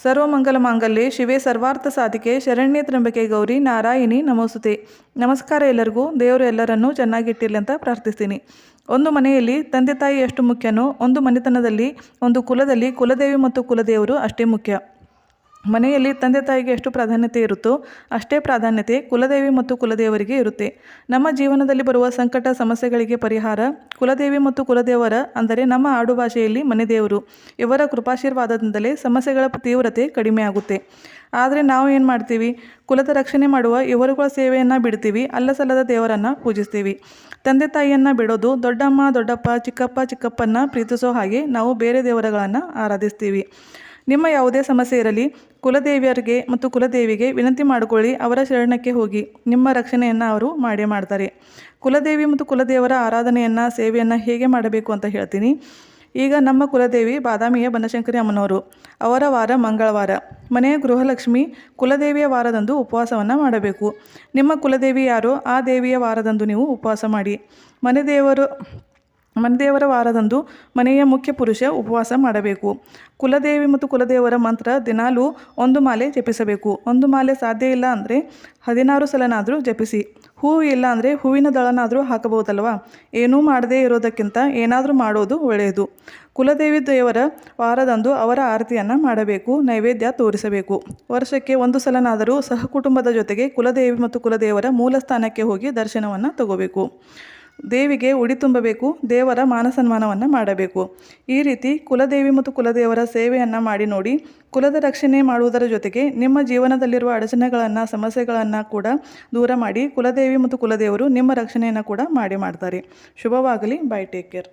ಸರ್ವಮಂಗಲ ಮಾಂಗಲ್ಯೆ ಶಿವೆ ಸರ್ವಾರ್ಥ ಸಾಧಿಕೆ ಶರಣ್ಯ ತ್ರ್ಯಂಬಕೆ ಗೌರಿ ನಾರಾಯಣಿ ನಮೋಸ್ತುತೆ. ನಮಸ್ಕಾರ ಎಲ್ಲರಿಗೂ. ದೇವರು ಎಲ್ಲರನ್ನೂ ಚೆನ್ನಾಗಿಟ್ಟಿರಲಿ ಅಂತ ಪ್ರಾರ್ಥಿಸ್ತೀನಿ. ಒಂದು ಮನೆಯಲ್ಲಿ ತಂದೆ ತಾಯಿ ಎಷ್ಟು ಮುಖ್ಯನೋ, ಒಂದು ಮನೆತನದಲ್ಲಿ ಒಂದು ಕುಲದಲ್ಲಿ ಕುಲದೇವಿ ಮತ್ತು ಕುಲದೇವರು ಅಷ್ಟೇ ಮುಖ್ಯ. ಮನೆಯಲ್ಲಿ ತಂದೆ ತಾಯಿಗೆ ಎಷ್ಟು ಪ್ರಾಧಾನ್ಯತೆ ಇರುತ್ತೋ ಅಷ್ಟೇ ಪ್ರಾಧಾನ್ಯತೆ ಕುಲದೇವಿ ಮತ್ತು ಕುಲದೇವರಿಗೆ ಇರುತ್ತೆ. ನಮ್ಮ ಜೀವನದಲ್ಲಿ ಬರುವ ಸಂಕಟ ಸಮಸ್ಯೆಗಳಿಗೆ ಪರಿಹಾರ ಕುಲದೇವಿ ಮತ್ತು ಕುಲದೇವರ, ಅಂದರೆ ನಮ್ಮ ಆಡುಭಾಷೆಯಲ್ಲಿ ಮನೆದೇವರು, ಇವರ ಕೃಪಾಶೀರ್ವಾದದಿಂದಲೇ ಸಮಸ್ಯೆಗಳ ತೀವ್ರತೆ ಕಡಿಮೆ ಆಗುತ್ತೆ. ಆದರೆ ನಾವು ಏನು ಮಾಡ್ತೀವಿ? ಕುಲದ ರಕ್ಷಣೆ ಮಾಡುವ ಇವರುಗಳ ಸೇವೆಯನ್ನು ಬಿಡ್ತೀವಿ, ಅಲ್ಲಸಲ್ಲದ ದೇವರನ್ನು ಪೂಜಿಸ್ತೀವಿ. ತಂದೆ ತಾಯಿಯನ್ನು ಬಿಡೋದು, ದೊಡ್ಡಮ್ಮ ದೊಡ್ಡಪ್ಪ ಚಿಕ್ಕಪ್ಪ ಚಿಕ್ಕಪ್ಪನ ಪ್ರೀತಿಸೋ ಹಾಗೆ ನಾವು ಬೇರೆ ದೇವರುಗಳನ್ನು ಆರಾಧಿಸ್ತೀವಿ. ನಿಮ್ಮ ಯಾವುದೇ ಸಮಸ್ಯೆ ಇರಲಿ, ಕುಲದೇವಿಯರಿಗೆ ಮತ್ತು ಕುಲದೇವಿಗೆ ವಿನಂತಿ ಮಾಡಿಕೊಳ್ಳಿ. ಅವರ ಶರಣಕ್ಕೆ ಹೋಗಿ ನಿಮ್ಮ ರಕ್ಷಣೆಯನ್ನು ಅವರು ಮಾಡೇ ಮಾಡ್ತಾರೆ. ಕುಲದೇವಿ ಮತ್ತು ಕುಲದೇವರ ಆರಾಧನೆಯನ್ನು ಸೇವೆಯನ್ನು ಹೇಗೆ ಮಾಡಬೇಕು ಅಂತ ಹೇಳ್ತೀನಿ. ಈಗ ನಮ್ಮ ಕುಲದೇವಿ ಬಾದಾಮಿಯ ಬನಶಂಕರಿ ಅಮ್ಮನವರು. ಅವರ ವಾರ ಮಂಗಳವಾರ. ಮನೆಯ ಗೃಹಲಕ್ಷ್ಮಿ ಕುಲದೇವಿಯ ವಾರದಂದು ಉಪವಾಸವನ್ನು ಮಾಡಬೇಕು. ನಿಮ್ಮ ಕುಲದೇವಿ ಯಾರೋ ಆ ದೇವಿಯ ವಾರದಂದು ನೀವು ಉಪವಾಸ ಮಾಡಿ. ಮನೆದೇವರ ವಾರದಂದು ಮನೆಯ ಮುಖ್ಯ ಪುರುಷ ಉಪವಾಸ ಮಾಡಬೇಕು. ಕುಲದೇವಿ ಮತ್ತು ಕುಲದೇವರ ಮಂತ್ರ ದಿನಾಲೂ 1 ಮಾಲೆ ಜಪಿಸಬೇಕು. 1 ಮಾಲೆ ಸಾಧ್ಯ ಇಲ್ಲ ಅಂದರೆ 16 ಸಲನಾದರೂ ಜಪಿಸಿ. ಹೂವು ಇಲ್ಲ ಅಂದರೆ ಹೂವಿನ ದಳನಾದರೂ ಹಾಕಬಹುದಲ್ವಾ? ಏನೂ ಮಾಡದೇ ಇರೋದಕ್ಕಿಂತ ಏನಾದರೂ ಮಾಡೋದು ಒಳ್ಳೆಯದು. ಕುಲದೇವಿ ದೇವರ ವಾರದಂದು ಅವರ ಆರತಿಯನ್ನು ಮಾಡಬೇಕು, ನೈವೇದ್ಯ ತೋರಿಸಬೇಕು. ವರ್ಷಕ್ಕೆ 1 ಸಲನಾದರೂ ಸಹಕುಟುಂಬದ ಜೊತೆಗೆ ಕುಲದೇವಿ ಮತ್ತು ಕುಲದೇವರ ಮೂಲ ಸ್ಥಾನಕ್ಕೆ ಹೋಗಿ ದರ್ಶನವನ್ನು ತಗೋಬೇಕು. ದೇವಿಗೆ ಉಡಿ ತುಂಬಬೇಕು, ದೇವರ ಮಾನಸನ್ಮಾನವನ್ನು ಮಾಡಬೇಕು. ಈ ರೀತಿ ಕುಲದೇವಿ ಮತ್ತು ಕುಲದೇವರ ಸೇವೆಯನ್ನು ಮಾಡಿ ನೋಡಿ. ಕುಲದ ರಕ್ಷಣೆ ಮಾಡುವುದರ ಜೊತೆಗೆ ನಿಮ್ಮ ಜೀವನದಲ್ಲಿರುವ ಅಡಚಣೆಗಳನ್ನು ಸಮಸ್ಯೆಗಳನ್ನು ಕೂಡ ದೂರ ಮಾಡಿ ಕುಲದೇವಿ ಮತ್ತು ಕುಲದೇವರು ನಿಮ್ಮ ರಕ್ಷಣೆಯನ್ನು ಕೂಡ ಮಾಡ್ತಾರೆ. ಶುಭವಾಗಲಿ. ಬೈ. Take care.